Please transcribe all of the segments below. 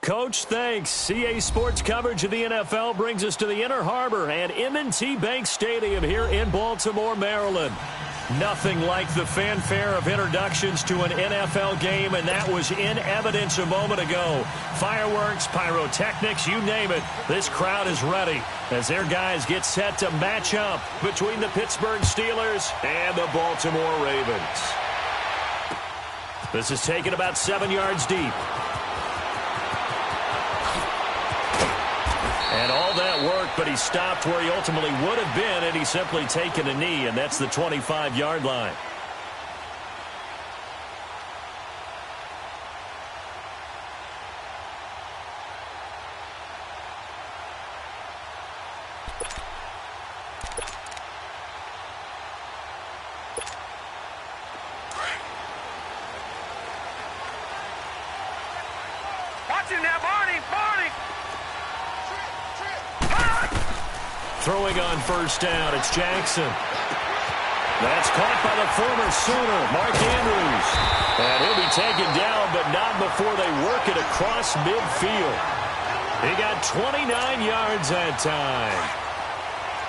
Coach, thanks. CA Sports coverage of the NFL brings us to the Inner Harbor and M&T Bank Stadium here in Baltimore, Maryland. Nothing like the fanfare of introductions to an NFL game, and that was in evidence a moment ago. Fireworks, pyrotechnics, you name it. This crowd is ready as their guys get set to match up between the Pittsburgh Steelers and the Baltimore Ravens. This is taken about 7 yards deep. And all that work, but he stopped where he ultimately would have been, and he's simply taken a knee, and that's the 25-yard line. Throwing on first down, it's Jackson. That's caught by the former Sooner, Mark Andrews. And he'll be taken down, but not before they work it across midfield. He got 29 yards that time.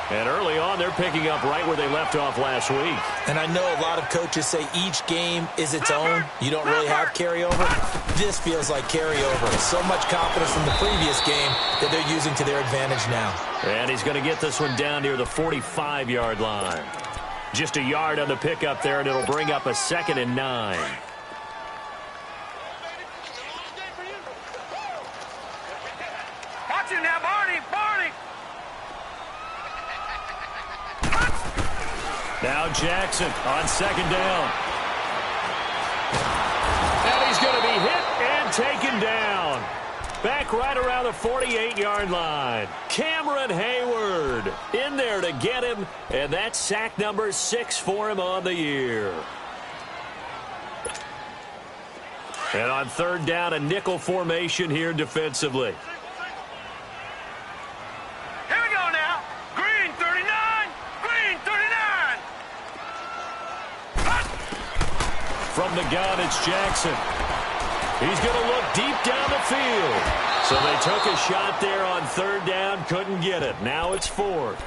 And early on, they're picking up right where they left off last week. And I know a lot of coaches say each game is its own. You don't really have carryover. This feels like carryover. So much confidence from the previous game that they're using to their advantage now. And he's going to get this one down near the 45-yard line. Just a yard on the pickup there, and it'll bring up a 2nd and 9. Watch it now, Barney! Now Jackson on 2nd down. And he's going to be hit and taken down. Back right around the 48-yard line. Cameron Hayward in there to get him, and that's sack number 6 for him on the year. And on 3rd down, a nickel formation here defensively. Here we go now. Green 39. Green 39. From the gun, it's Jackson. He's going to look deep down the field. So they took a shot there on 3rd down, couldn't get it. Now it's 4th.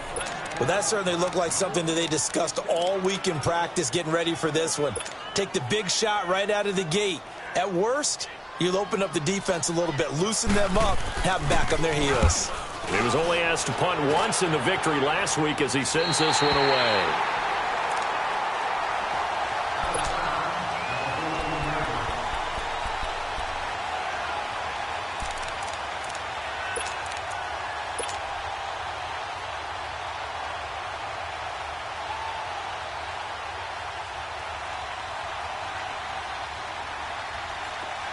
Well, that certainly looked like something that they discussed all week in practice getting ready for this one. Take the big shot right out of the gate. At worst, you'll open up the defense a little bit, loosen them up, have them back on their heels. He was only asked to punt once in the victory last week as he sends this one away.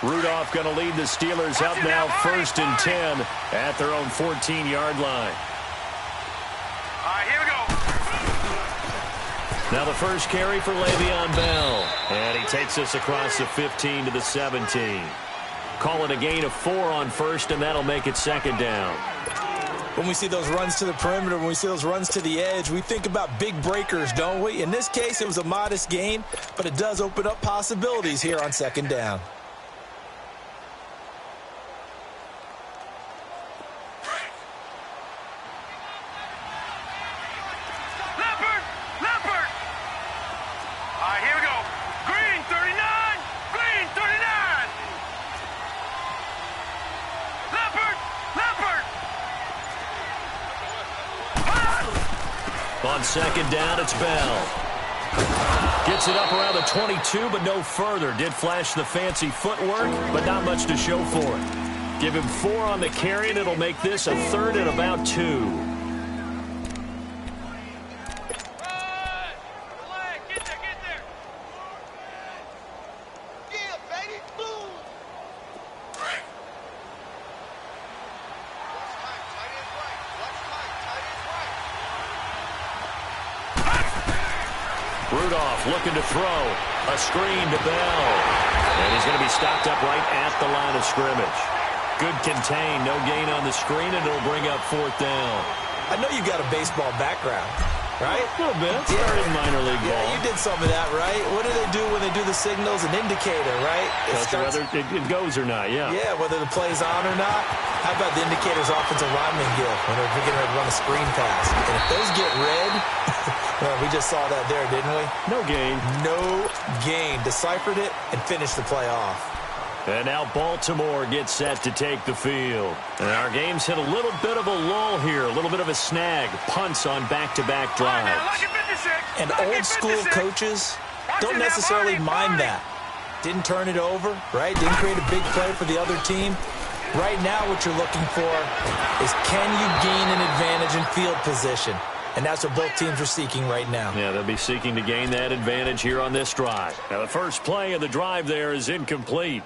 Rudolph going to lead the Steelers up now 1st and 10 at their own 14-yard line. All right, here we go. Now the first carry for Le'Veon Bell. And he takes this across the 15 to the 17. Call it a gain of 4 on 1st, and that'll make it 2nd down. When we see those runs to the perimeter, when we see those runs to the edge, we think about big breakers, don't we? In this case, it was a modest gain, but it does open up possibilities here on 2nd down. On 2nd down, it's Bell. Gets it up around the 22, but no further. Did flash the fancy footwork, but not much to show for it. Give him 4 on the carry, and it'll make this a 3rd and about 2. Rudolph looking to throw. A screen to Bell. And he's going to be stopped up right at the line of scrimmage. Good contain. No gain on the screen, and it'll bring up 4th down. I know you've got a baseball background. right? A little bit. Started minor league ball. Yeah, you did some of that, right? What do they do when they do the signals? An indicator, right? Whether it goes or not, yeah. Yeah, whether the play's on or not. How about the indicators offensive linemen give when they're getting ready to run a screen pass? And if those get red, well, we just saw that there, didn't we? No gain. No gain. Deciphered it and finished the play off. And now Baltimore gets set to take the field. And our game's hit a little bit of a lull here, a little bit of a snag. Punts on back-to-back drives. And old-school coaches don't necessarily mind that. Didn't turn it over, right? Didn't create a big play for the other team. Right now what you're looking for is can you gain an advantage in field position? And that's what both teams are seeking right now. Yeah, they'll be seeking to gain that advantage here on this drive. Now, the first play of the drive there is incomplete.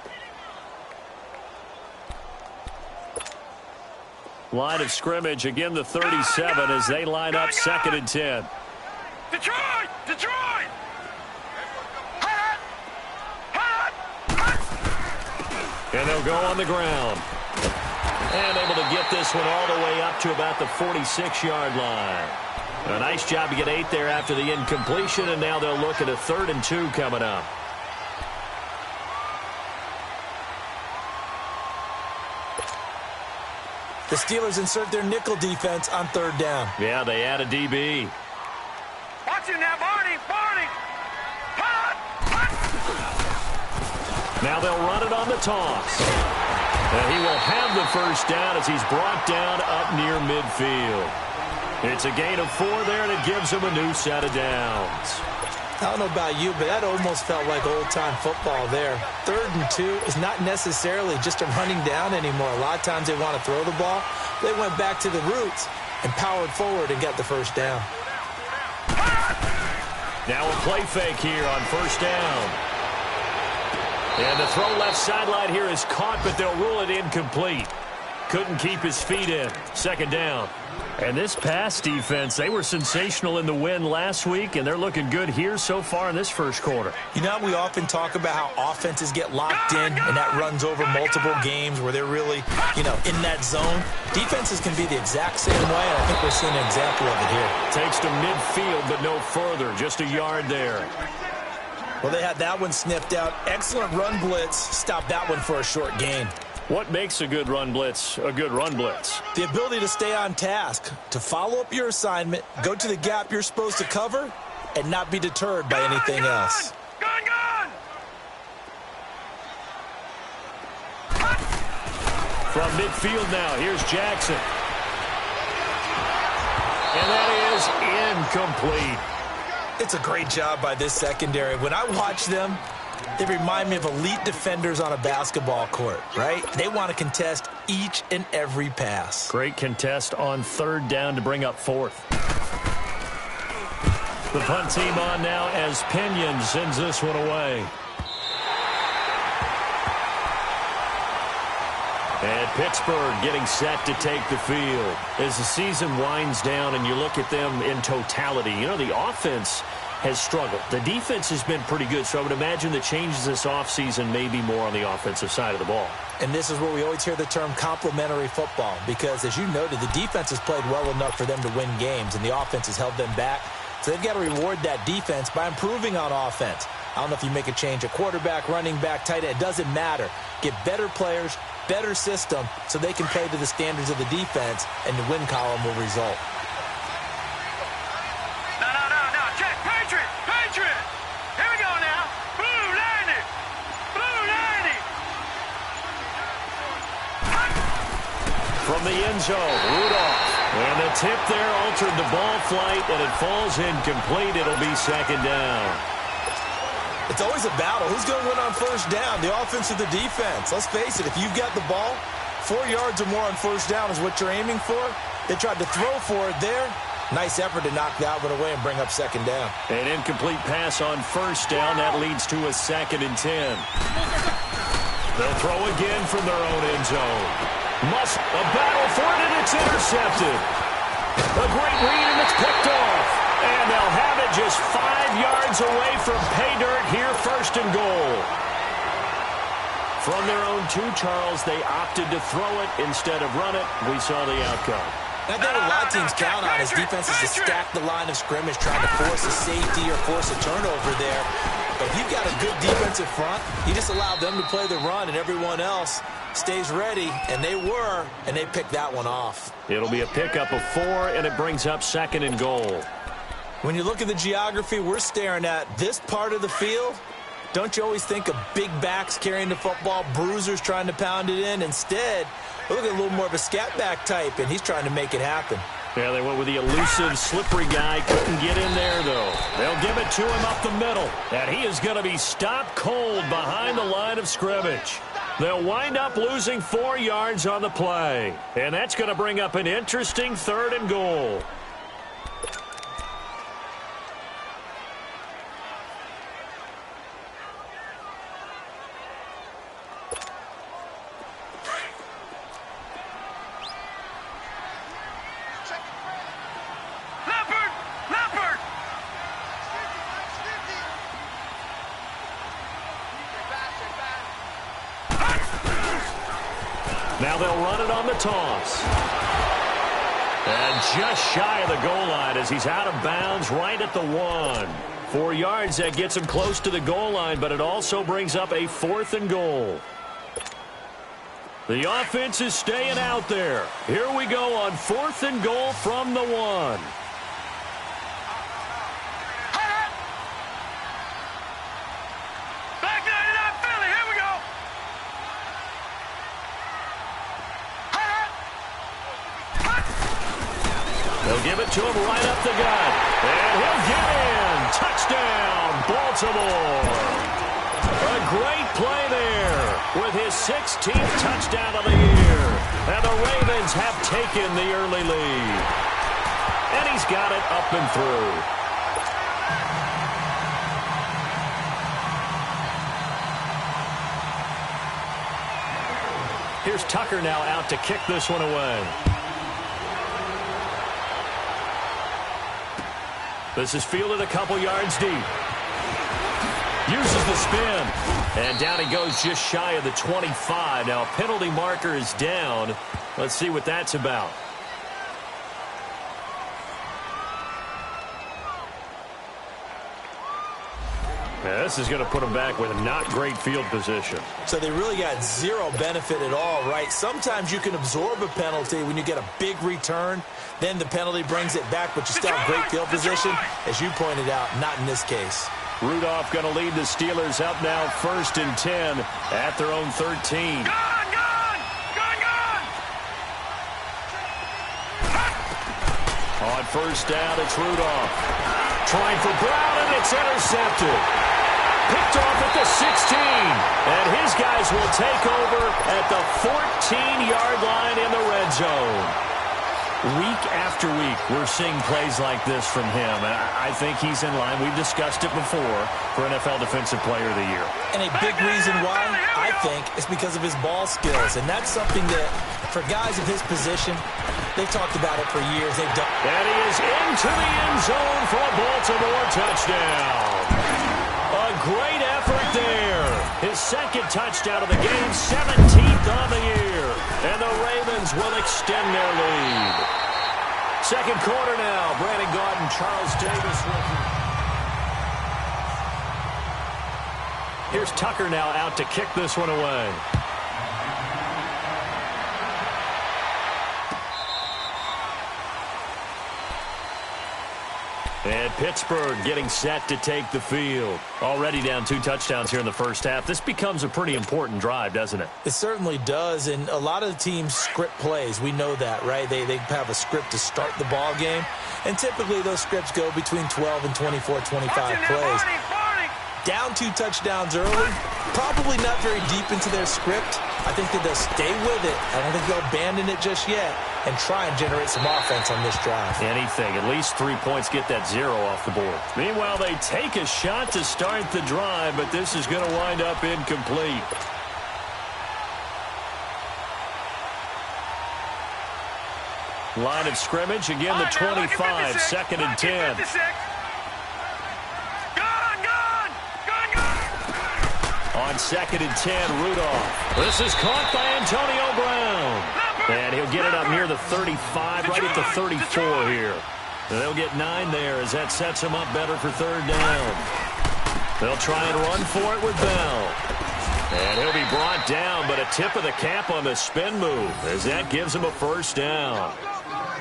Line of scrimmage, again the 37 as they line up 2nd and 10. Detroit! Detroit! And they'll go on the ground. And able to get this one all the way up to about the 46-yard line. A nice job to get 8 there after the incompletion, and now they'll look at a 3rd and 2 coming up. The Steelers insert their nickel defense on 3rd down. Yeah, they add a DB. Watch it now, Barney! Barney! Now they'll run it on the toss. And he will have the first down as he's brought down up near midfield. It's a gain of 4 there, and it gives him a new set of downs. I don't know about you, but that almost felt like old-time football there. 3rd and 2 is not necessarily just a running down anymore. A lot of times they want to throw the ball. They went back to the roots and powered forward and got the first down. Now a play fake here on 1st down. And the throw left sideline here is caught, but they'll rule it incomplete. Couldn't keep his feet in. 2nd down. And this pass defense, they were sensational in the win last week, and they're looking good here so far in this first quarter. You know, we often talk about how offenses get locked in, and that runs over multiple games where they're really, in that zone. Defenses can be the exact same way, and I think we're seeing an example of it here. Takes to midfield, but no further. Just a yard there. Well, they had that one sniffed out. Excellent run blitz. Stopped that one for a short gain. What makes a good run blitz a good run blitz? The ability to stay on task, to follow up your assignment, go to the gap you're supposed to cover, and not be deterred by anything else. Gun! From midfield now, here's Jackson. And that is incomplete. It's a great job by this secondary. When I watch them, they remind me of elite defenders on a basketball court, right? They want to contest each and every pass. Great contest on 3rd down to bring up 4th. The punt team on now as Pinion sends this one away. And Pittsburgh getting set to take the field. As the season winds down and you look at them in totality, the offense has struggled. The defense has been pretty good, so I would imagine the changes this offseason may be more on the offensive side of the ball. And this is where we always hear the term complementary football, because as you noted, the defense has played well enough for them to win games, and the offense has held them back. So they've got to reward that defense by improving on offense. I don't know if you make a change at quarterback, running back, tight end. It doesn't matter. Get better players, better system, so they can play to the standards of the defense, and the win column will result. From the end zone, Rudolph. And the tip there altered the ball flight, and it falls incomplete. It'll be 2nd down. It's always a battle. Who's going to win on 1st down, the offense or the defense? Let's face it, if you've got the ball, 4 yards or more on 1st down is what you're aiming for. They tried to throw for it there. Nice effort to knock that one away and bring up 2nd down. An incomplete pass on 1st down. That leads to a 2nd and 10. They'll throw again from their own end zone. A battle for it, and it's intercepted. A great read, and it's picked off. And they'll have it just 5 yards away from pay dirt here, 1st and goal. From their own 2, Charles, they opted to throw it instead of run it. We saw the outcome. I think what a lot of teams count on is defenses to stack the line of scrimmage, trying to force a safety or force a turnover there. But if you've got a good defensive front, you just allow them to play the run, and everyone else stays ready, and they picked that one off. It'll be a pickup of 4, and it brings up 2nd and goal. When you look at the geography we're staring at, this part of the field, don't you always think of big backs carrying the football, bruisers trying to pound it in? Instead, look at a little more of a scat back type, and he's trying to make it happen. Yeah, they went with the elusive, slippery guy. Couldn't get in there, though. They'll give it to him up the middle. And he is going to be stopped cold behind the line of scrimmage. They'll wind up losing 4 yards on the play. And that's going to bring up an interesting 3rd and goal. Now they'll run it on the toss. And just shy of the goal line as he's out of bounds right at the 1. 4 yards, that gets him close to the goal line, but it also brings up a 4th and goal. The offense is staying out there. Here we go on 4th and goal from the 1. They'll give it to him right up the gut. And he'll get in. Touchdown, Baltimore. A great play there with his 16th touchdown of the year. And the Ravens have taken the early lead. And he's got it up and through. Here's Tucker now out to kick this one away. This is fielded a couple yards deep. Uses the spin. And down he goes just shy of the 25. Now a penalty marker is down. Let's see what that's about. Now this is going to put him back with a not great field position. So they really got zero benefit at all, right? Sometimes you can absorb a penalty when you get a big return. Then the penalty brings it back, but you still have great field position. As you pointed out, not in this case. Rudolph going to lead the Steelers up now 1st and 10 at their own 13. On 1st down, it's Rudolph. Trying for Brown, and it's intercepted. Picked off at the 16. And his guys will take over at the 14-yard line in the red zone. Week after week, we're seeing plays like this from him. And I think he's in line. We've discussed it before for NFL Defensive Player of the Year. And a big reason why, I think, is because of his ball skills. And that's something that, for guys of his position, they've talked about it for years. They've done. And he is into the end zone for a Baltimore touchdown. A great effort there. His 2nd touchdown of the game, 17th on the year. And the Ravens will extend their lead. 2nd quarter now. Brandon Gaudin, Charles Davis with you. Here's Tucker now out to kick this one away. And Pittsburgh getting set to take the field. Already down 2 touchdowns here in the first half. This becomes a pretty important drive, doesn't it? It certainly does, and a lot of the teams script plays. We know that, right? They have a script to start the ball game, and typically those scripts go between 12 and 24, 25 plays. Down 2 touchdowns early, probably not very deep into their script. I think that they'll stay with it. I don't think they'll abandon it just yet and try and generate some offense on this drive. Anything. At least 3 points, get that 0 off the board. Meanwhile, they take a shot to start the drive, but this is going to wind up incomplete. Line of scrimmage, again the 25, 2nd and 10. On 2nd and 10, Rudolph. This is caught by Antonio Brown. And he'll get it up near the 35, right at the 34 here. They'll get 9 there as that sets him up better for third down. They'll try and run for it with Bell. And he'll be brought down, but a tip of the cap on the spin move as that gives him a first down.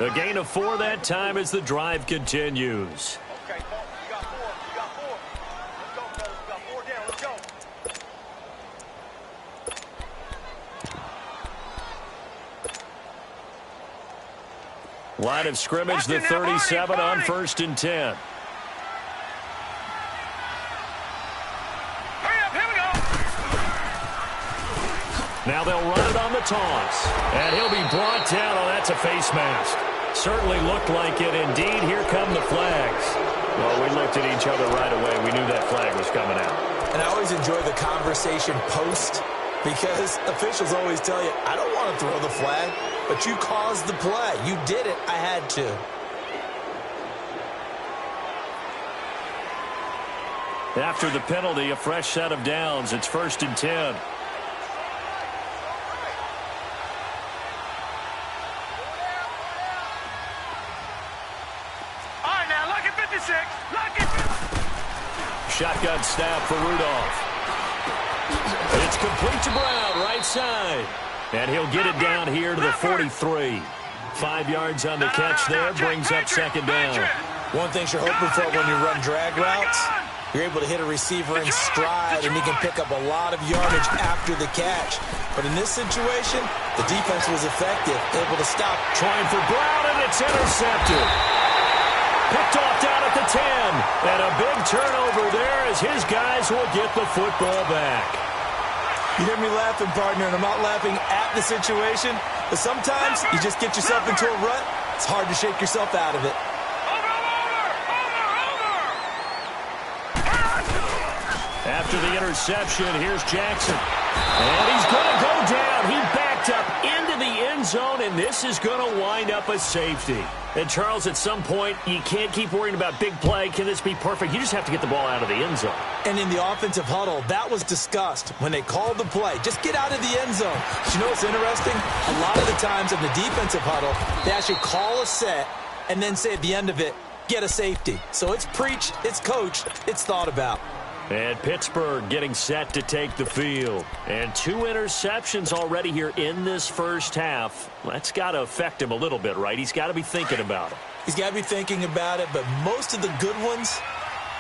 A gain of 4 that time as the drive continues. Okay, you got 4. You got 4. Let's go, fellas. We got 4 down. Let's go. Line of scrimmage, the 37 on 1st and 10. Hurry up, here we go. Now they'll run it on the toss. And he'll be brought down. Oh, that's a face mask. Certainly looked like it. Indeed, here come the flags. Well, we looked at each other right away. We knew that flag was coming out. And I always enjoy the conversation post because officials always tell you, I don't want to throw the flag, but you caused the play. You did it. I had to. After the penalty, a fresh set of downs. It's 1st and 10. Shotgun snap for Rudolph. It's complete to Brown, right side. And he'll get it down here to the 43. 5 yards on the catch there, brings up second down. One thing you're hoping for when you run drag routes, you're able to hit a receiver in stride, and he can pick up a lot of yardage after the catch. But in this situation, the defense was effective, able to stop. Trying for Brown, and it's intercepted. Picked off down at the 10. And a big turnover there as his guys will get the football back. You hear me laughing, partner, and I'm not laughing at the situation, but sometimes you just get yourself into a rut. It's hard to shake yourself out of it. After the interception, here's Jackson. And he's going to go down. He backed up into the end zone, and this is going to wind up a safety. And, Charles, at some point, you can't keep worrying about big play. Can this be perfect? You just have to get the ball out of the end zone. And in the offensive huddle, that was discussed when they called the play. Just get out of the end zone. But you know what's interesting? A lot of the times in the defensive huddle, they actually call a set and then say at the end of it, get a safety. So it's preached, it's coached, it's thought about. And Pittsburgh getting set to take the field. And 2 interceptions already here in this first half. That's got to affect him a little bit, right? He's got to be thinking about it. He's got to be thinking about it, but most of the good ones,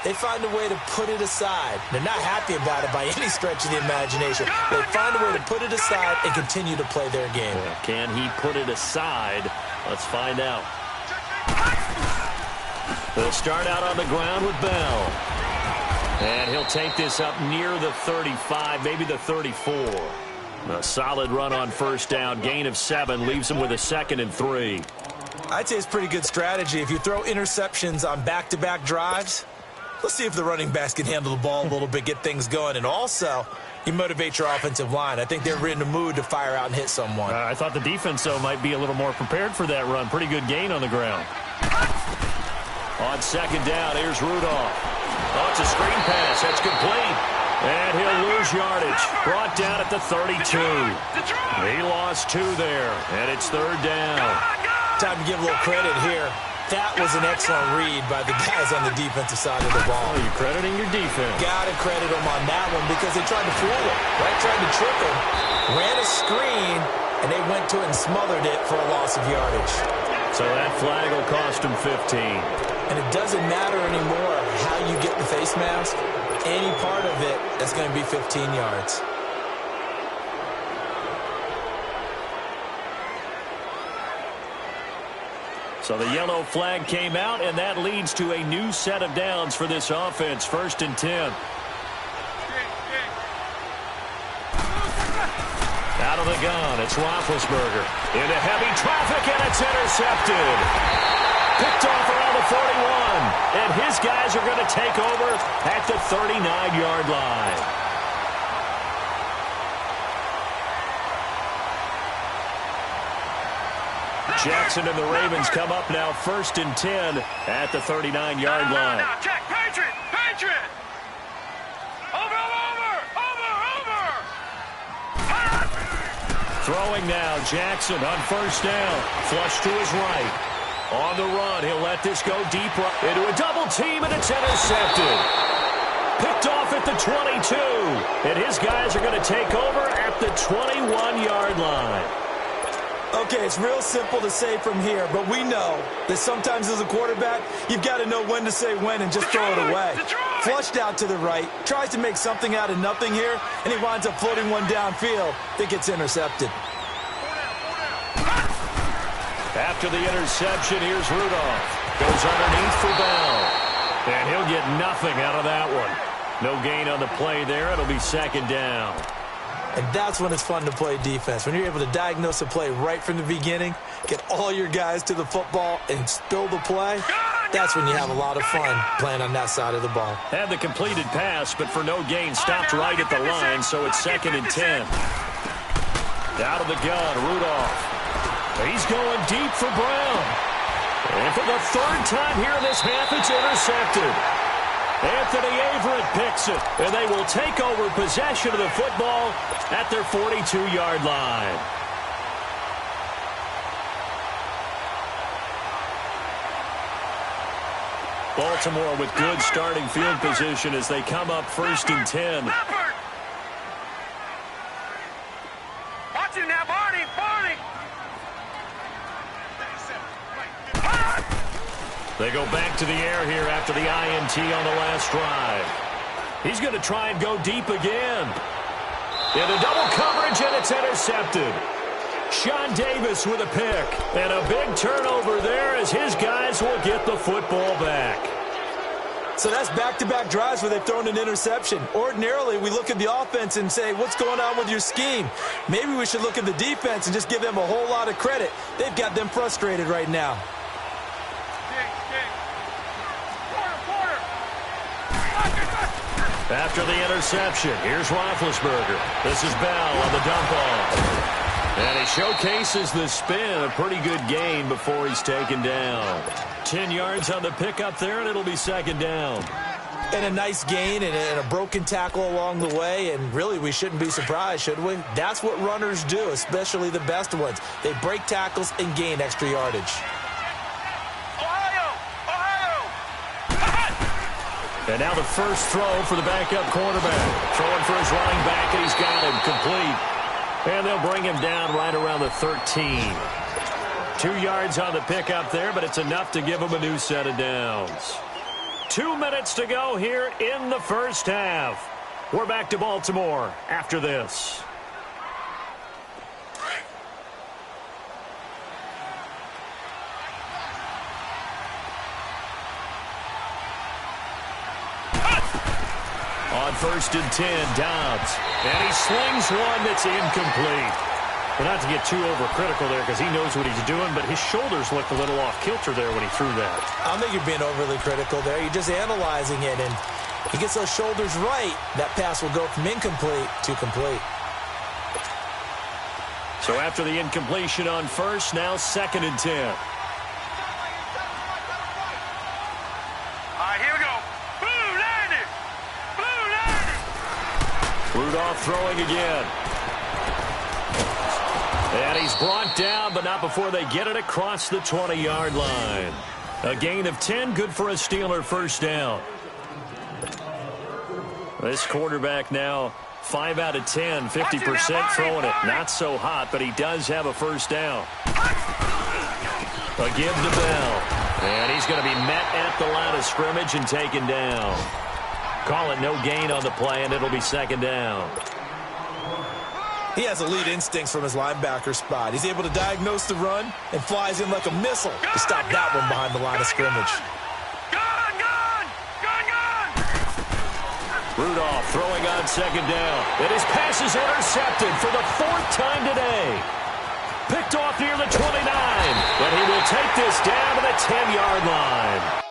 they find a way to put it aside. They're not happy about it by any stretch of the imagination. They find a way to put it aside and continue to play their game. Well, can he put it aside? Let's find out. They'll start out on the ground with Bell. And he'll take this up near the 35, maybe the 34. A solid run on first down. Gain of 7 leaves him with a 2nd and 3. I'd say it's pretty good strategy. If you throw interceptions on back-to-back drives, let's see if the running backs can handle the ball a little bit, get things going. And also, you motivate your offensive line. I think they're in the mood to fire out and hit someone. I thought the defense, though, might be a little more prepared for that run. Pretty good gain on the ground. On second down, here's Rudolph. Oh, it's a screen pass. That's complete. And he'll lose yardage. Brought down at the 32. He lost 2 there. And it's third down. Time to give a little credit here. That was an excellent read by the guys on the defensive side of the ball. Oh, you're crediting your defense. Got to credit them on that one because they tried to fool him, right? Tried to trick him. Ran a screen, and they went to it and smothered it for a loss of yardage. So that flag will cost him 15. And it doesn't matter anymore how you get the face mask. Any part of it, that's going to be 15 yards. So the yellow flag came out, and that leads to a new set of downs for this offense. 1st and 10. Out of the gun, it's Roethlisberger. Into heavy traffic, and it's intercepted. Picked off around the 41. And his guys are going to take over at the 39-yard line. Jackson and the Ravens come up now 1st and 10 at the 39-yard line. Now, check. Patriot. Over. Throwing now, Jackson on first down. Flush to his right. On the run, he'll let this go deep into a double team, and it's intercepted. Picked off at the 22. And his guys are going to take over at the 21-yard line. Okay, it's real simple to say from here, but we know that sometimes as a quarterback, you've got to know when to say when and just throw it away. Flushed out to the right, tries to make something out of nothing here, and he winds up floating one downfield that gets intercepted. After the interception, here's Rudolph. Goes underneath for Bell. And he'll get nothing out of that one. No gain on the play there. It'll be second down. And that's when it's fun to play defense. When you're able to diagnose a play right from the beginning, get all your guys to the football, and spill the play, that's when you have a lot of fun playing on that side of the ball. Had the completed pass, but for no gain, stopped right at the line, so it's 2nd and 10. Out of the gun, Rudolph. He's going deep for Brown. And for the 3rd time here in this half, it's intercepted. Anthony Averett picks it, and they will take over possession of the football at their 42-yard line. Baltimore with good starting field position as they come up 1st and 10. Watch it now, Barney, Barney. They go back to the air here after the INT on the last drive. He's going to try and go deep again. Into double coverage, and it's intercepted. Sean Davis with a pick. And a big turnover there as his guys will get the football back. So that's back-to-back drives where they've thrown an interception. Ordinarily, we look at the offense and say, what's going on with your scheme? Maybe we should look at the defense and just give them a whole lot of credit. They've got them frustrated right now. After the interception, here's Roethlisberger. This is Bell on the dump off. And he showcases the spin, a pretty good gain before he's taken down. 10 yards on the pickup there, and it'll be 2nd down. And a nice gain and a broken tackle along the way, and really we shouldn't be surprised, should we? That's what runners do, especially the best ones. They break tackles and gain extra yardage. And now the first throw for the backup quarterback. Throwing for his running back, and he's got him complete. And they'll bring him down right around the 13. 2 yards on the pickup there, but it's enough to give him a new set of downs. 2 minutes to go here in the first half. We're back to Baltimore after this. On 1st and 10, Dobbs. And he slings one that's incomplete. Well, not to get too overcritical there because he knows what he's doing, but his shoulders looked a little off kilter there when he threw that. I don't think you're being overly critical there. You're just analyzing it, and he gets those shoulders right. That pass will go from incomplete to complete. So after the incompletion on 1st, now 2nd and 10. All right, here we go. Blue landed. Blue landed. Rudolph throwing again. And he's brought down, but not before they get it across the 20-yard line. A gain of 10, good for a Steeler first down. This quarterback now 5 out of 10, 50% throwing it. Not so hot, but he does have a first down. A give to Bell. And he's going to be met at the line of scrimmage and taken down. Call it no gain on the play, and it'll be 2nd down. He has elite instincts from his linebacker spot. He's able to diagnose the run and flies in like a missile to stop that one behind the line of scrimmage. Rudolph throwing on 2nd down. And his pass is intercepted for the 4th time today. Picked off near the 29. And he will take this down to the 10-yard line.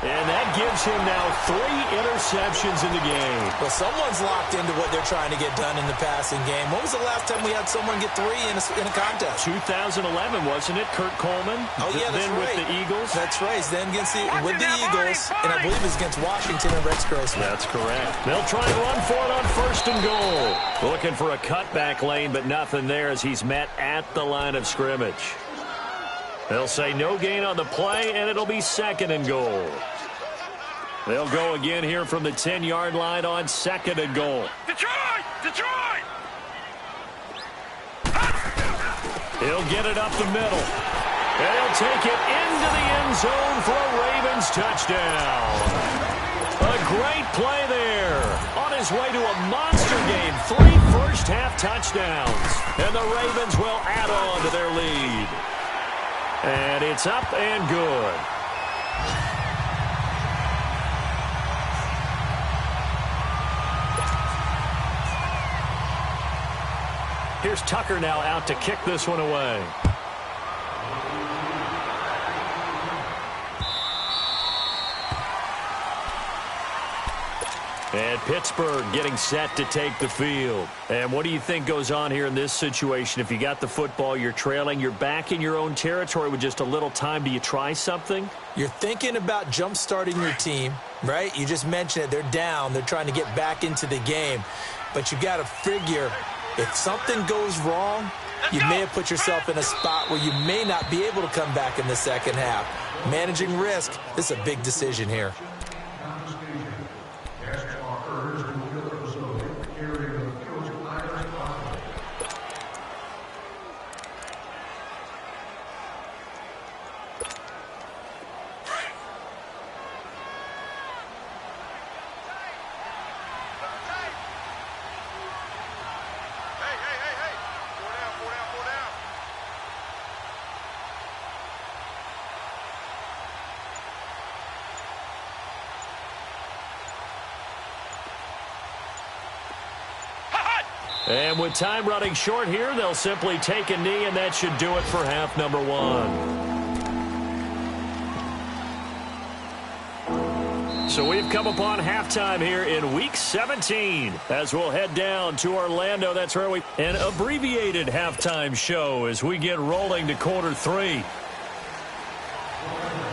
And that gives him now 3 interceptions in the game. Well, someone's locked into what they're trying to get done in the passing game. When was the last time we had someone get 3 in a contest? 2011, wasn't it? Kurt Coleman? Oh, yeah, that's then right. With the Eagles? That's right. Then with the Eagles, and I believe it's against Washington and Rex Grossman. That's correct. They'll try and run for it on 1st and goal. Looking for a cutback lane, but nothing there as he's met at the line of scrimmage. They'll say no gain on the play, and it'll be 2nd and goal. They'll go again here from the 10-yard line on 2nd and goal. Detroit! Detroit! He'll get it up the middle. And he'll take it into the end zone for a Ravens touchdown. A great play there. On his way to a monster game. 3 first-half touchdowns. And the Ravens will add on to their lead. And it's up and good. Here's Tucker now out to kick this one away. And Pittsburgh getting set to take the field. And what do you think goes on here in this situation? If you got the football, you're trailing, you're back in your own territory with just a little time. Do you try something? You're thinking about jump-starting your team, right? You just mentioned it. They're down. They're trying to get back into the game. But you got to figure, if something goes wrong, you may have put yourself in a spot where you may not be able to come back in the second half. Managing risk, this is a big decision here. And with time running short here, they'll simply take a knee, and that should do it for half number 1. So we've come upon halftime here in Week 17 as we'll head down to Orlando. That's where an abbreviated halftime show as we get rolling to quarter 3.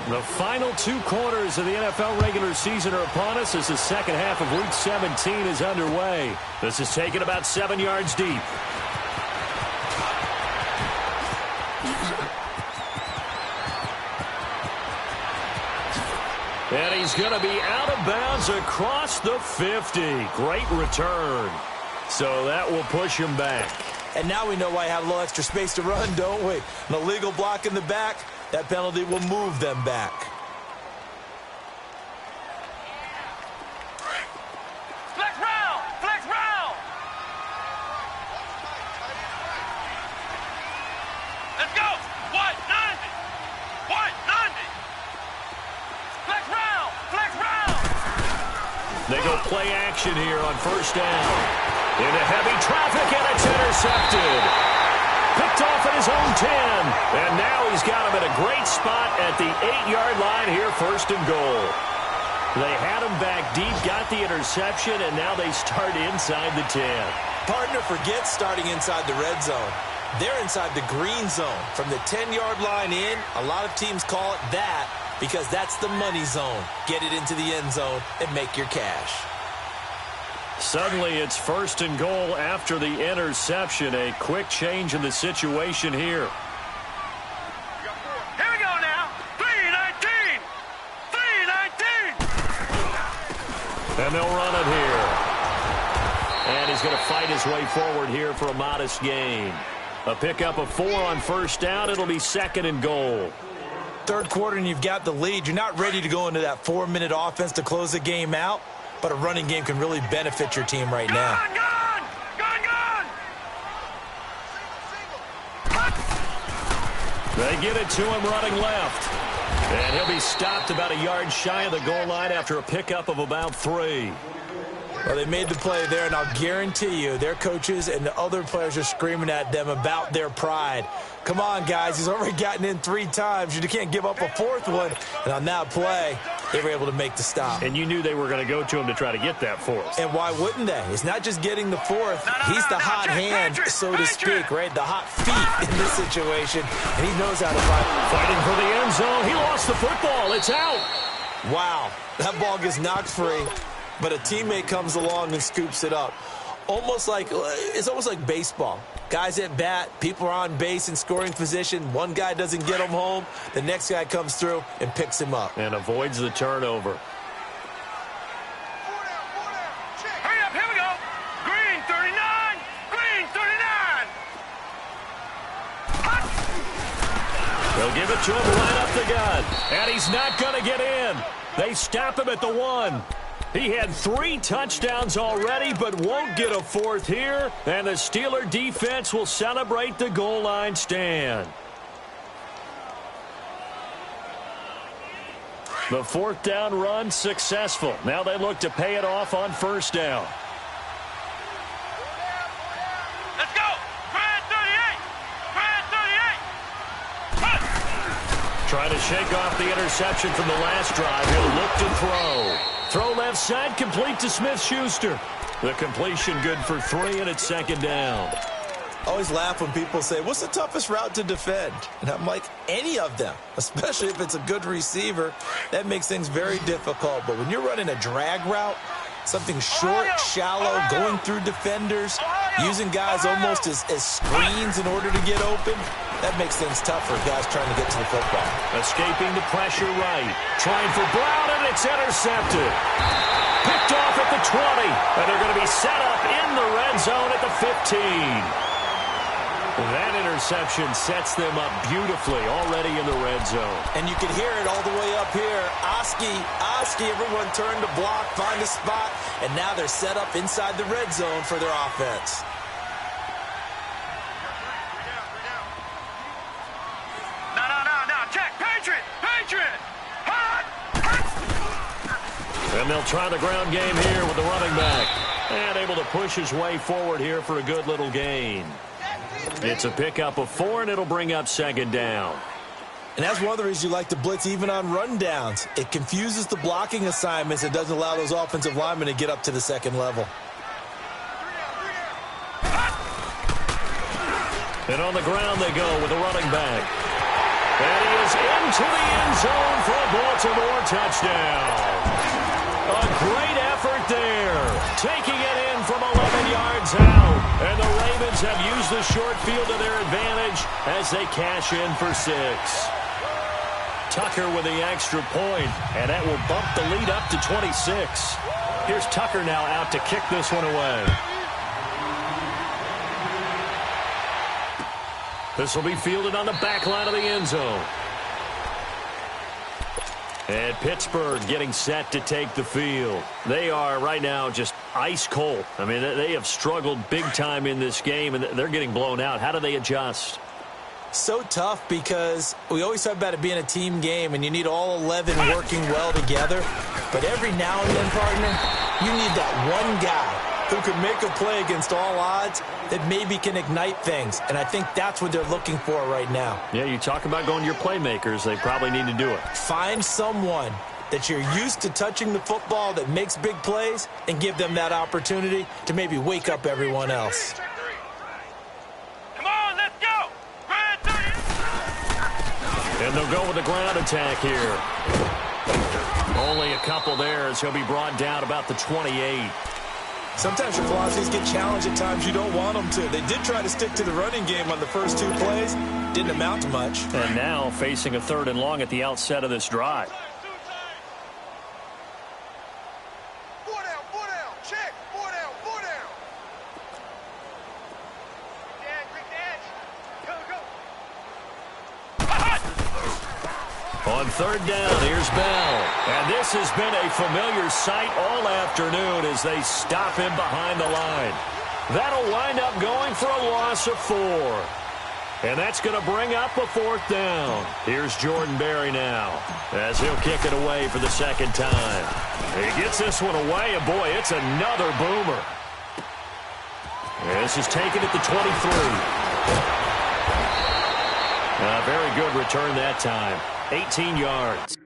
The final 2 quarters of the NFL regular season are upon us as the second half of Week 17 is underway. This is taken about 7 yards deep. And he's going to be out of bounds across the 50. Great return. So that will push him back. And now we know why I have a little extra space to run, don't we? An illegal block in the back. That penalty will move them back. Flex round! Flex round! Let's go! What? 90! What? 90! Flex round! Flex round! They go play action here on 1st down. Into heavy traffic, and it's intercepted. Picked off at his own 10. And now he's got him at a great spot at the 8-yard line here, 1st and goal. They had him back deep, got the interception, and now they start inside the 10. Partner forgets starting inside the red zone. They're inside the green zone. From the 10-yard line in, a lot of teams call it that because that's the money zone. Get it into the end zone and make your cash. Suddenly, it's 1st and goal after the interception. A quick change in the situation here. Here we go now. 3-19. 3-19. And they'll run it here. And he's going to fight his way forward here for a modest gain. A pickup of 4 on 1st down. It'll be 2nd and goal. Third quarter and you've got the lead. You're not ready to go into that 4-minute offense to close the game out. But a running game can really benefit your team right now. Gun! They get it to him running left. And he'll be stopped about a yard shy of the goal line after a pickup of about 3. Well, they made the play there, and I'll guarantee you their coaches and the other players are screaming at them about their pride. Come on, guys. He's already gotten in 3 times. You can't give up a 4th one. And on that play, they were able to make the stop. And you knew they were going to go to him to try to get that fourth. And why wouldn't they? It's not just getting the fourth. He's the hot hand, so to speak, right? The hot feet in this situation, and he knows how to fight. Fighting for the end zone. He lost the football. It's out. Wow, that ball gets knocked free, but a teammate comes along and scoops it up. It's almost like baseball. Guys at bat, people are on base in scoring position. One guy doesn't get him home. The next guy comes through and picks him up. And avoids the turnover. Hurry up, here we go. Green 39, green 39. They'll give it to him right up the gut. And he's not going to get in. They stop him at the 1. He had 3 touchdowns already, but won't get a fourth here. And the Steeler defense will celebrate the goal line stand. The 4th down run successful. Now they look to pay it off on 1st down. Let's go. Grand 38. Grand 38. Trying to shake off the interception from the last drive. He'll look to throw. Throw left side, complete to Smith-Schuster. The completion good for 3, and it's 2nd down. I always laugh when people say, what's the toughest route to defend? And I'm like, any of them, especially if it's a good receiver. That makes things very difficult. But when you're running a drag route, something short, shallow, going through defenders, using guys almost as screens in order to get open, that makes things tough for guys trying to get to the football. Escaping the pressure right. Trying for Brown, and it's intercepted. Picked off at the 20. And they're going to be set up in the red zone at the 15. That interception sets them up beautifully already in the red zone. And you can hear it all the way up here. Oski, everyone turned to block, find a spot, and now they're set up inside the red zone for their offense. No. Check. Patriot. Hot. And they'll try the ground game here with the running back. And able to push his way forward here for a good little gain. It's a pickup of 4, and it'll bring up 2nd down. And that's one of the reasons you like to blitz even on rundowns. It confuses the blocking assignments. It doesn't allow those offensive linemen to get up to the 2nd level. And on the ground they go with the running back. And he is into the end zone for a Baltimore touchdown. A great effort there. Taking it in from 11 yards out. And the Ravens have used the short field to their advantage as they cash in for 6. Tucker with the extra point, and that will bump the lead up to 26. Here's Tucker now out to kick this one away. This will be fielded on the back line of the end zone. And Pittsburgh getting set to take the field. They are right now just ice cold. I mean, they have struggled big time in this game, and they're getting blown out. How do they adjust? So tough because we always talk about it being a team game, and you need all 11 working well together. But every now and then, partner, you need that one guy who can make a play against all odds that maybe can ignite things. And I think that's what they're looking for right now. Yeah, you talk about going to your playmakers. They probably need to do it. Find someone that you're used to touching the football that makes big plays and give them that opportunity to maybe wake up everyone else. Come on, let's go. Grand 30. And they'll go with the ground attack here. Only a couple there as he'll be brought down about the 28. Sometimes your velocities get challenged at times you don't want them to. They did try to stick to the running game on the first 2 plays. Didn't amount to much. And now facing a 3rd and long at the outset of this drive. 4 down. Check. 4 down. Go. On 3rd down, here's Bell. And this has been a familiar sight all afternoon as they stop him behind the line. That'll wind up going for a loss of 4. And that's going to bring up a 4th down. Here's Jordan Berry now as he'll kick it away for the 2nd time. He gets this one away, and boy, it's another boomer. This is taken at the 23. A very good return that time. 18 yards.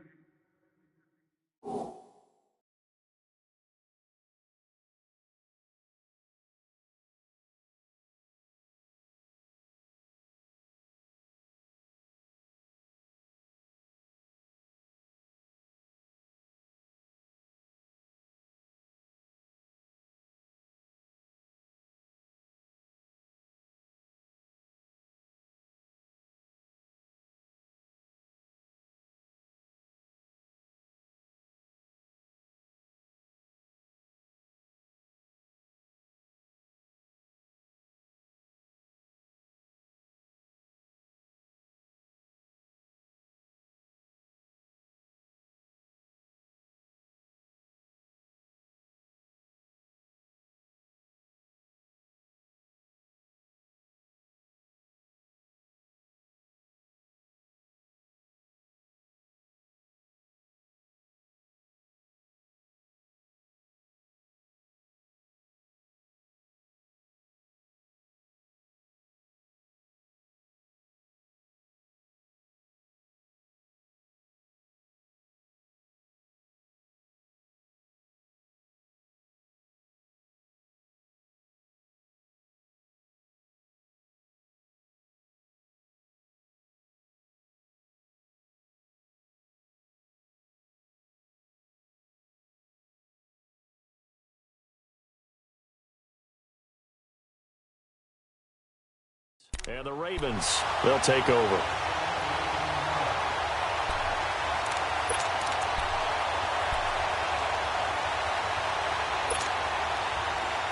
And the Ravens, they'll take over.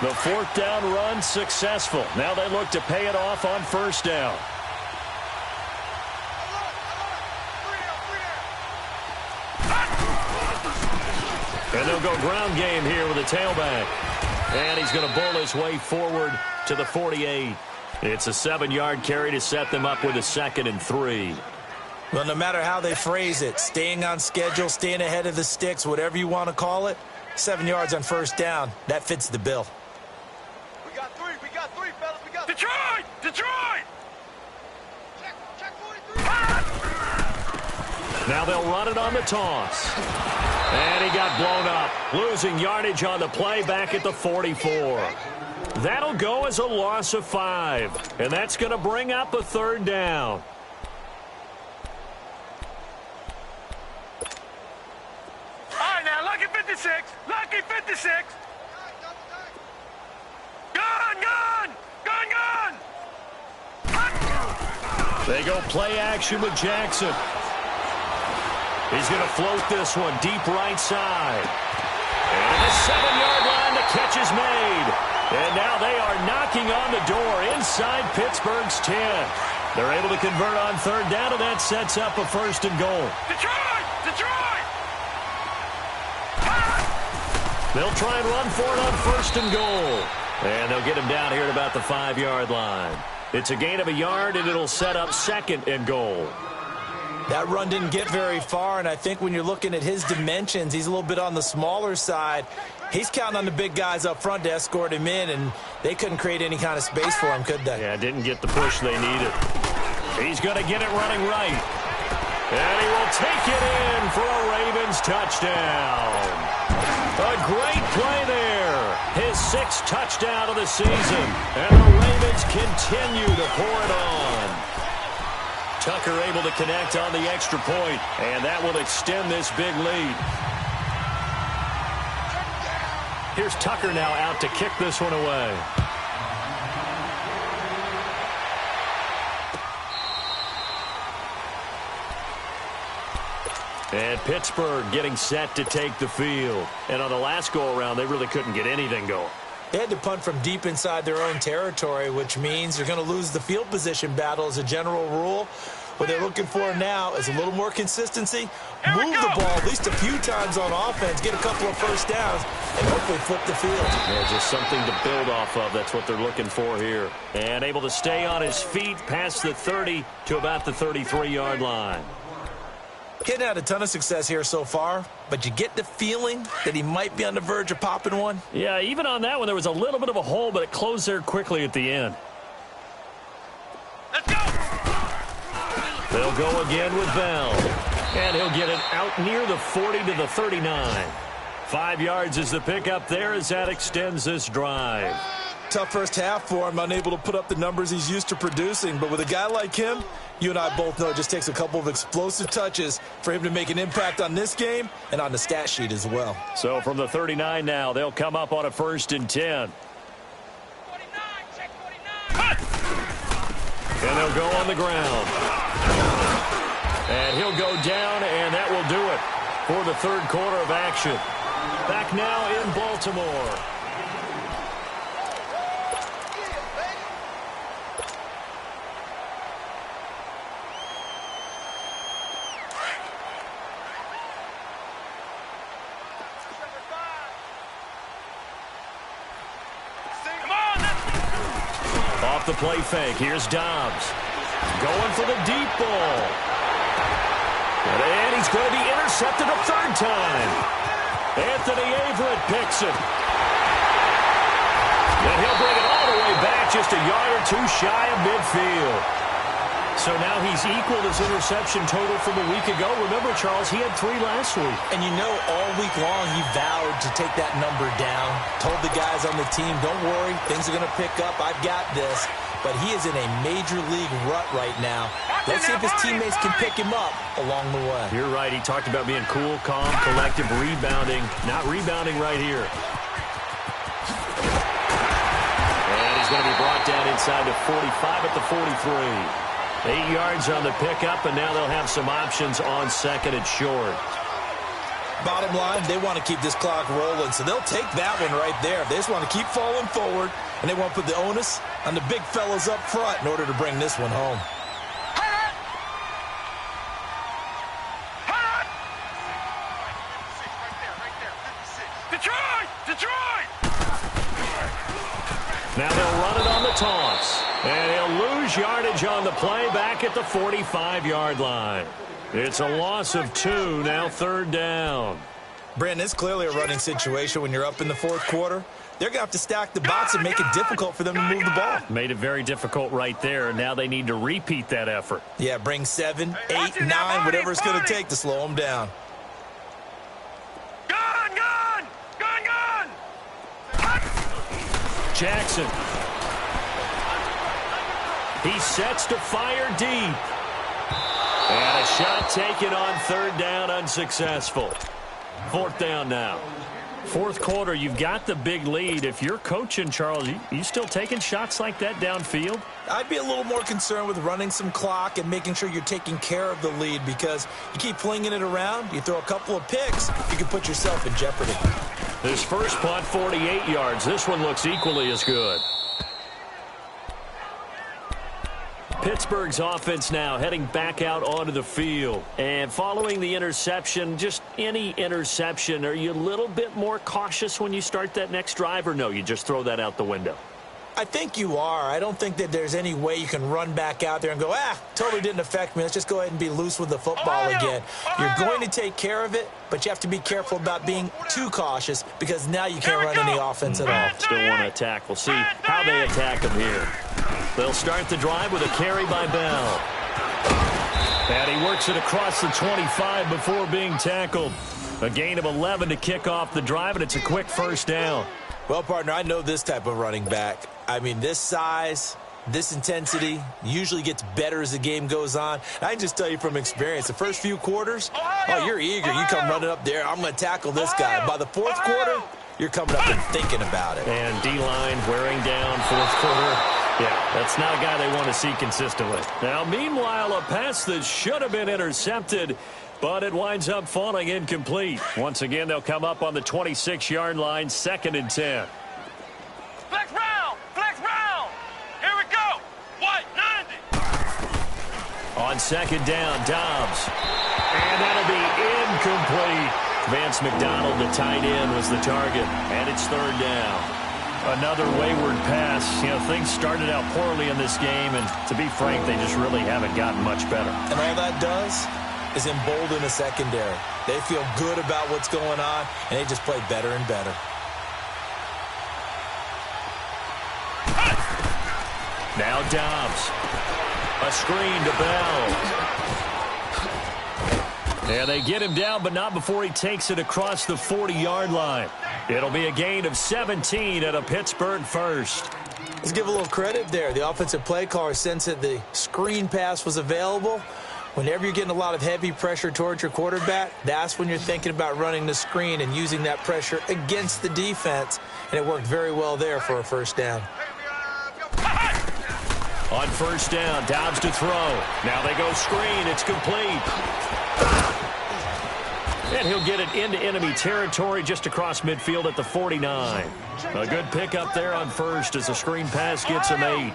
The 4th down run successful. Now they look to pay it off on 1st down. And they'll go ground game here with a tailback. And he's going to bull his way forward to the 48. It's a 7-yard carry to set them up with a 2nd and 3. Well, no matter how they phrase it, staying on schedule, staying ahead of the sticks, whatever you want to call it, 7 yards on 1st down, that fits the bill. We got three, fellas. We got Detroit! Detroit! Check 43. Now they'll run it on the toss. And he got blown up, losing yardage on the play back at the 44. That'll go as a loss of 5, and that's going to bring up a 3rd down. All right, now, lucky 56. Lucky 56. Gun! They go play action with Jackson. He's going to float this one deep right side. And the 7-yard line, the catch is made. And now they are knocking on the door inside Pittsburgh's 10. They're able to convert on 3rd down, and that sets up a 1st and goal. Detroit! They'll try and run for it on 1st and goal. And they'll get him down here at about the 5-yard line. It's a gain of a yard, and it'll set up 2nd and goal. That run didn't get very far, and I think when you're looking at his dimensions, he's a little bit on the smaller side. He's counting on the big guys up front to escort him in, and they couldn't create any kind of space for him, could they? Yeah, didn't get the push they needed. He's going to get it running right. And he will take it in for a Ravens touchdown. A great play there. His 6th touchdown of the season. And the Ravens continue to pour it on. Tucker able to connect on the extra point, and that will extend this big lead. Here's Tucker now out to kick this one away. And Pittsburgh getting set to take the field. And on the last go-around, they really couldn't get anything going. They had to punt from deep inside their own territory, which means they're going to lose the field position battle as a general rule. What they're looking for now is a little more consistency, move the ball at least a few times on offense, get a couple of 1st downs, and hopefully flip the field. Yeah, just something to build off of. That's what they're looking for here. And able to stay on his feet past the 30 to about the 33-yard line. Getting had a ton of success here so far, but you get the feeling that he might be on the verge of popping one. Yeah, even on that one, there was a little bit of a hole, but it closed there quickly at the end. Let's go! They'll go again with Bell. And he'll get it out near the 40 to the 39. 5 yards is the pickup there as that extends this drive. Tough first half for him, unable to put up the numbers he's used to producing. But with a guy like him, you and I both know it just takes a couple of explosive touches for him to make an impact on this game and on the stat sheet as well. So from the 39 now, they'll come up on a 1st and 10. 49, check 49. And they'll go on the ground. And he'll go down, and that will do it for the 3rd quarter of action. Back now in Baltimore. Off the play fake, here's Dobbs. Going for the deep ball. And he's going to be intercepted a 3rd time. Anthony Averett picks it. And he'll bring it all the way back, just a yard or 2 shy of midfield. So now he's equaled his interception total from a week ago. Remember, Charles, he had 3 last week. And you know all week long he vowed to take that number down. Told the guys on the team, don't worry, things are going to pick up. I've got this. But he is in a major league rut right now. Let's see if his teammates can pick him up along the way. You're right. He talked about being cool, calm, collective, rebounding. Not rebounding right here. And he's going to be brought down inside the 45 at the 43. 8 yards on the pickup, and now they'll have some options on second and short. Bottom line, they want to keep this clock rolling, so they'll take that one right there. They just want to keep falling forward, and they want to put the onus on the big fellas up front in order to bring this one home. Now they'll run it on the toss. And he'll lose yardage on the play back at the 45-yard line. It's a loss of 2, now third down. Brandon, it's clearly a running situation when you're up in the fourth quarter. They're going to have to stack the box and make it difficult for them to move the ball. Made it very difficult right there. Now they need to repeat that effort. Yeah, bring 7, 8, 9, whatever it's going to take to slow them down. Jackson. He sets to fire deep. And a shot taken on third down, unsuccessful. Fourth down now. Fourth quarter, you've got the big lead. If you're coaching, Charles, you still taking shots like that downfield? I'd be a little more concerned with running some clock and making sure you're taking care of the lead, because you keep flinging it around, you throw a couple of picks, you can put yourself in jeopardy. This first punt, 48 yards. This one looks equally as good. Pittsburgh's offense now heading back out onto the field. And following the interception, just any interception, are you a little bit more cautious when you start that next drive, or no, you just throw that out the window? I think you are. I don't think that there's any way you can run back out there and go, totally didn't affect me. Let's just go ahead and be loose with the football again. You're going to take care of it, but you have to be careful about being too cautious, because now you can't run any offense at all. Still want to attack. We'll see how they attack them here. They'll start the drive with a carry by Bell. And he works it across the 25 before being tackled. A gain of 11 to kick off the drive, and it's a quick first down. Well, partner, I know this type of running back. I mean, this size, this intensity usually gets better as the game goes on. I can just tell you from experience, the first few quarters, you're eager. You come running up there, I'm going to tackle this guy. By the fourth quarter, you're coming up and thinking about it. And D-line wearing down fourth quarter. Yeah, that's not a guy they want to see consistently. Now, meanwhile, a pass that should have been intercepted, but it winds up falling incomplete. Once again, they'll come up on the 26-yard line, 2nd and 10. Flex round! Flex round! Here we go! White, 90! On second down, Dobbs. And that'll be incomplete. Vance McDonald, the tight end, was the target. And it's third down. Another wayward pass. You know, things started out poorly in this game, and to be frank, they just really haven't gotten much better. And all that does is embolden the secondary. They feel good about what's going on, and they just play better and better. Now Dobbs. A screen to Bell. And they get him down, but not before he takes it across the 40-yard line. It'll be a gain of 17 at a Pittsburgh first. Let's give a little credit there. The offensive play caller sensed that the screen pass was available. Whenever you're getting a lot of heavy pressure towards your quarterback, that's when you're thinking about running the screen and using that pressure against the defense. And it worked very well there for a first down. On first down, Dobbs to throw. Now they go screen. It's complete. And he'll get it into enemy territory just across midfield at the 49. A good pickup there on first as the screen pass gets him 8.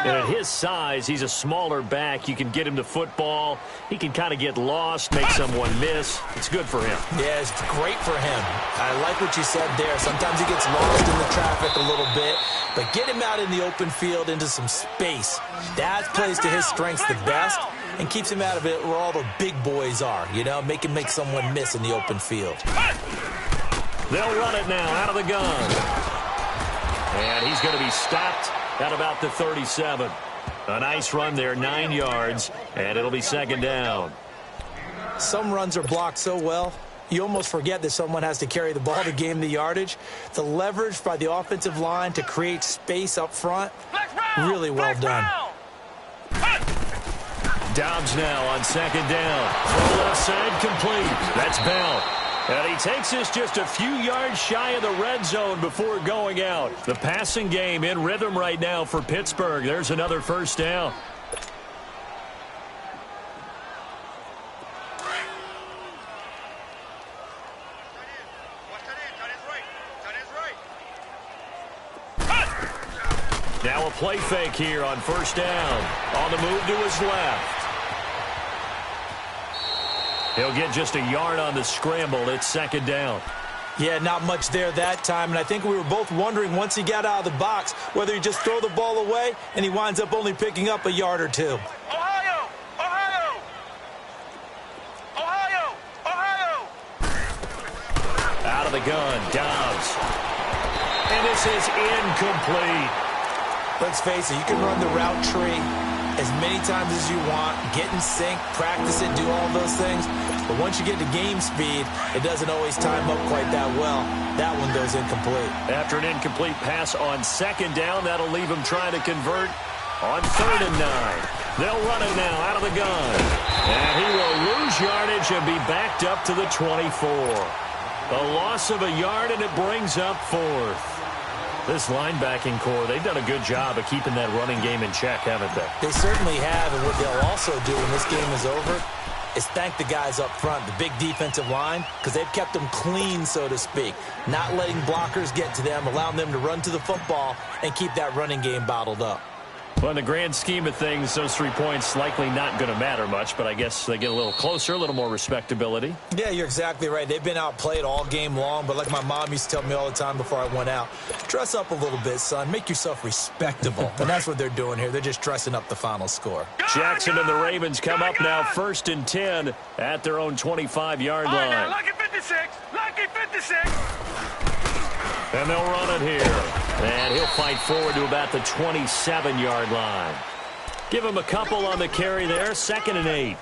And at his size, he's a smaller back. You can get him to football. He can kind of get lost, make someone miss. It's good for him. Yeah, it's great for him. I like what you said there. Sometimes he gets lost in the traffic a little bit, but get him out in the open field into some space. That plays to his strengths the best and keeps him out of it where all the big boys are, you know, make someone miss in the open field. They'll run it now out of the gun. And he's going to be stopped at about the 37. A nice run there, 9 yards, and it'll be second down. Some runs are blocked so well, you almost forget that someone has to carry the ball to gain the yardage. The leverage by the offensive line to create space up front, really well done. Dobbs now on second down. Throw left side complete. That's Bell. And he takes us just a few yards shy of the red zone before going out. The passing game in rhythm right now for Pittsburgh. There's another first down. Now a play fake here on first down. On the move to his left. He'll get just a yard on the scramble. It's second down. Yeah, not much there that time, and I think we were both wondering once he got out of the box whether he just throw the ball away, and he winds up only picking up a yard or two. Ohio! Ohio! Ohio! Ohio! Out of the gun, Dobbs. And this is incomplete. Let's face it, you can run the route tree as many times as you want, get in sync, practice it, do all those things. But once you get to game speed, it doesn't always time up quite that well. That one goes incomplete. After an incomplete pass on second down, that'll leave him trying to convert on 3rd and 9. They'll run it now out of the gun. And he will lose yardage and be backed up to the 24. A loss of a yard, and it brings up 4th. This linebacking core, they've done a good job of keeping that running game in check, haven't they? They certainly have, and what they'll also do when this game is over is thank the guys up front, the big defensive line, because they've kept them clean, so to speak, not letting blockers get to them, allowing them to run to the football and keep that running game bottled up. Well, in the grand scheme of things, those 3 points likely not going to matter much, but I guess they get a little closer, a little more respectability. Yeah, you're exactly right. They've been outplayed all game long, but like my mom used to tell me all the time before I went out, dress up a little bit, son. Make yourself respectable. And that's what they're doing here. They're just dressing up the final score. Jackson and the Ravens come up now 1st and 10 at their own 25-yard line. Now, lucky 56! Lucky 56! And they'll run it here. And he'll fight forward to about the 27-yard line. Give him a couple on the carry there. 2nd and 8.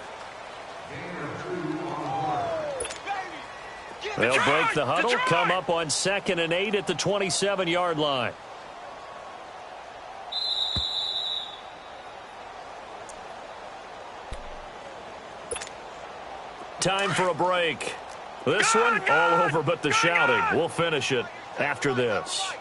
They'll break the huddle, come up on 2nd and 8 at the 27-yard line. Time for a break. This one, all over but the shouting. We'll finish it after this.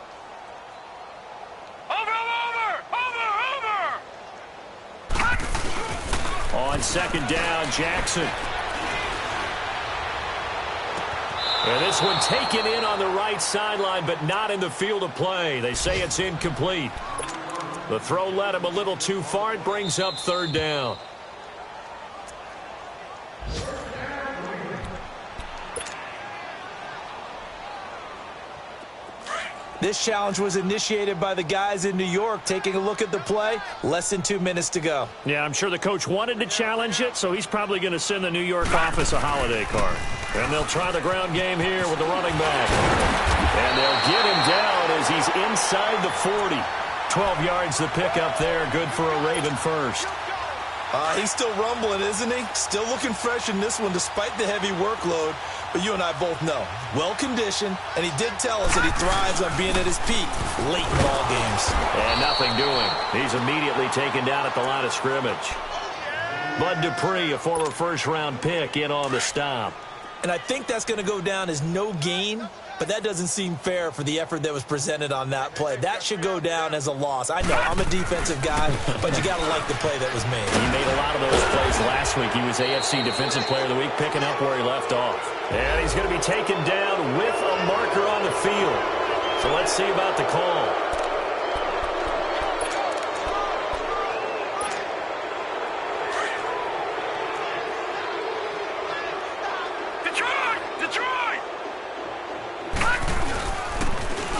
On 2nd down, Jackson. And this one taken in on the right sideline, but not in the field of play. They say it's incomplete. The throw led him a little too far. It brings up 3rd down. This challenge was initiated by the guys in New York. Taking a look at the play, less than 2 minutes to go. Yeah, I'm sure the coach wanted to challenge it, so he's probably going to send the New York office a holiday card. And they'll try the ground game here with the running back. And they'll get him down as he's inside the 40. 12 yards the pickup there. Good for a Raven first. He's still rumbling, isn't he? Still looking fresh in this one despite the heavy workload. But you and I both know, well-conditioned, and he did tell us that he thrives on being at his peak late in ball games. And nothing doing. He's immediately taken down at the line of scrimmage. Bud Dupree, a former first-round pick, in on the stop. And I think that's going to go down as no gain, but that doesn't seem fair for the effort that was presented on that play. That should go down as a loss. I know, I'm a defensive guy, but you got to like the play that was made. He made a lot of those plays last week. He was AFC Defensive Player of the Week, picking up where he left off. And he's going to be taken down with a marker on the field. So let's see about the call.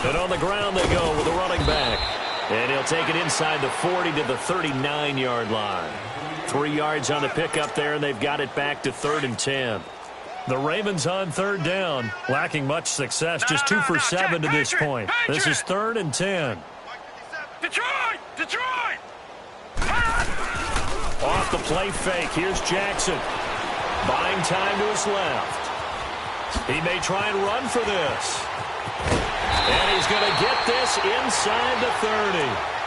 And on the ground they go with the running back. And he'll take it inside the 40 to the 39-yard line. 3 yards on the pickup there, and they've got it back to 3rd and 10. The Ravens on 3rd down, lacking much success, just 2 for 7 to this point. This is 3rd and 10. Detroit! Detroit! Off the play fake, here's Jackson. Buying time to his left. He may try and run for this. And he's going to get this inside the 30.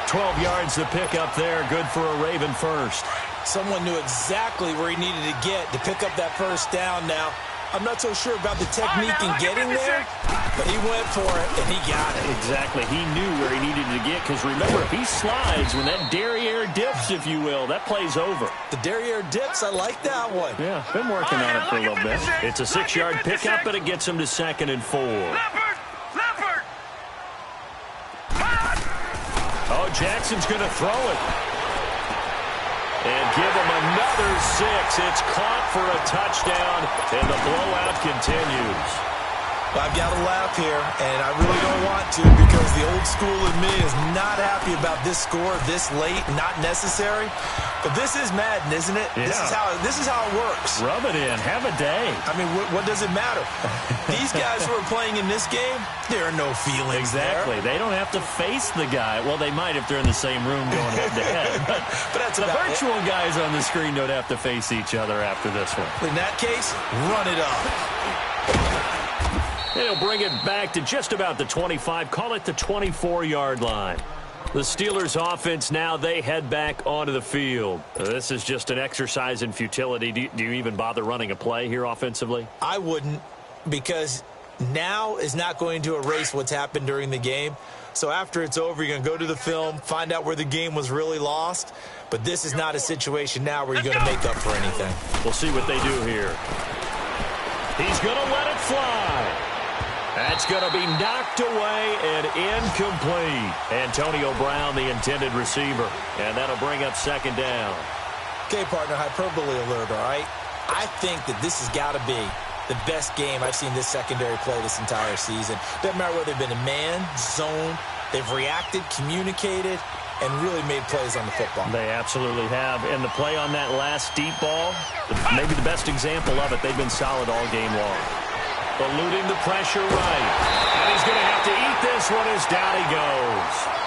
12 yards to pick up there. Good for a Raven first. Someone knew exactly where he needed to get to pick up that first down now. I'm not so sure about the technique in getting there, but he went for it, and he got it. Exactly. He knew where he needed to get, because remember, if he slides, when that derriere dips, if you will, that play's over. The derriere dips, I like that one. Yeah, been working on it for a little bit. It's a 6-yard pickup, but it gets him to 2nd and 4. Leopard! Leopard! Oh, Jackson's going to throw it. And give him another 6. It's caught for a touchdown, and the blowout continues. I've got to laugh here, and I really don't want to, because the old school in me is not happy about this score this late, not necessary. But this is Madden, isn't it? Yeah. This is how it works. Rub it in. Have a day. I mean, what does it matter? These guys who are playing in this game, there are no feelings Exactly. there. They don't have to face the guy. Well, they might if they're in the same room going head-to-head. But that's the about virtual guys on the screen don't have to face each other after this one. In that case, run it up. And he'll bring it back to just about the 25. Call it the 24-yard line. The Steelers' offense now, they head back onto the field. This is just an exercise in futility. Do you even bother running a play here offensively? I wouldn't, because now is not going to erase what's happened during the game. So after it's over, you're going to go to the film, find out where the game was really lost. But this is not a situation now where you're going to make up for anything. We'll see what they do here. He's going to let it fly. That's going to be knocked away and incomplete. Antonio Brown, the intended receiver. And that'll bring up 2nd down. Okay, partner, hyperbole alert, all right? I think that this has got to be the best game I've seen this secondary play this entire season. Doesn't matter whether they've been a man, zone, they've reacted, communicated, and really made plays on the football. They absolutely have. And the play on that last deep ball, maybe the best example of it, they've been solid all game long. Eluding the pressure right. And he's going to have to eat this one as down he goes.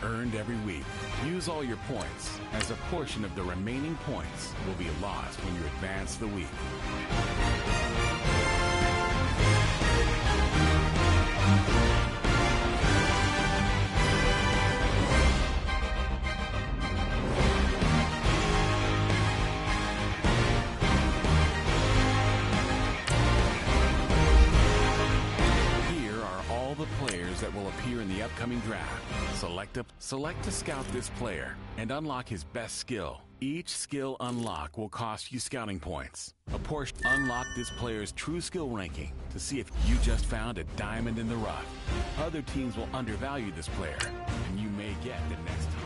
earned every week. Use all your points, as a portion of the remaining points will be lost when you advance the week. That will appear in the upcoming draft. Select to scout this player and unlock his best skill. Each skill unlock will cost you scouting points. A portion unlock this player's true skill ranking to see if you just found a diamond in the rough. Other teams will undervalue this player, and you may get the next team.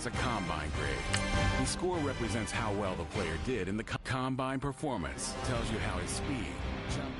A combine grade. The score represents how well the player did in the combine performance. Tells you how his speed, jumping.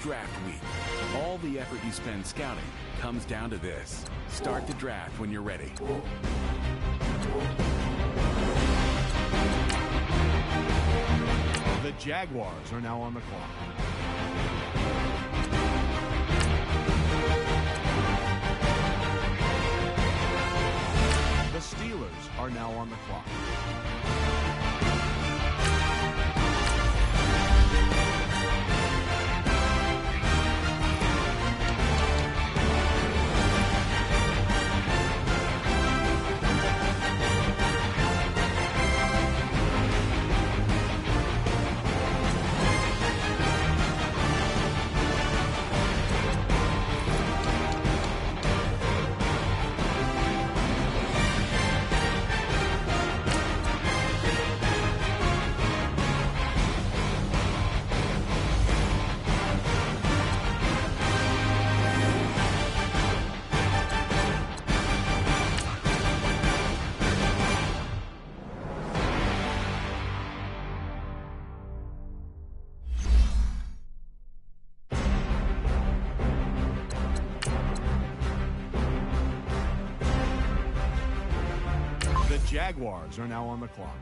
Draft week. All the effort you spend scouting comes down to this. Start the draft when you're ready. The Jaguars are now on the clock. The Steelers are now on the clock. The Jaguars are now on the clock.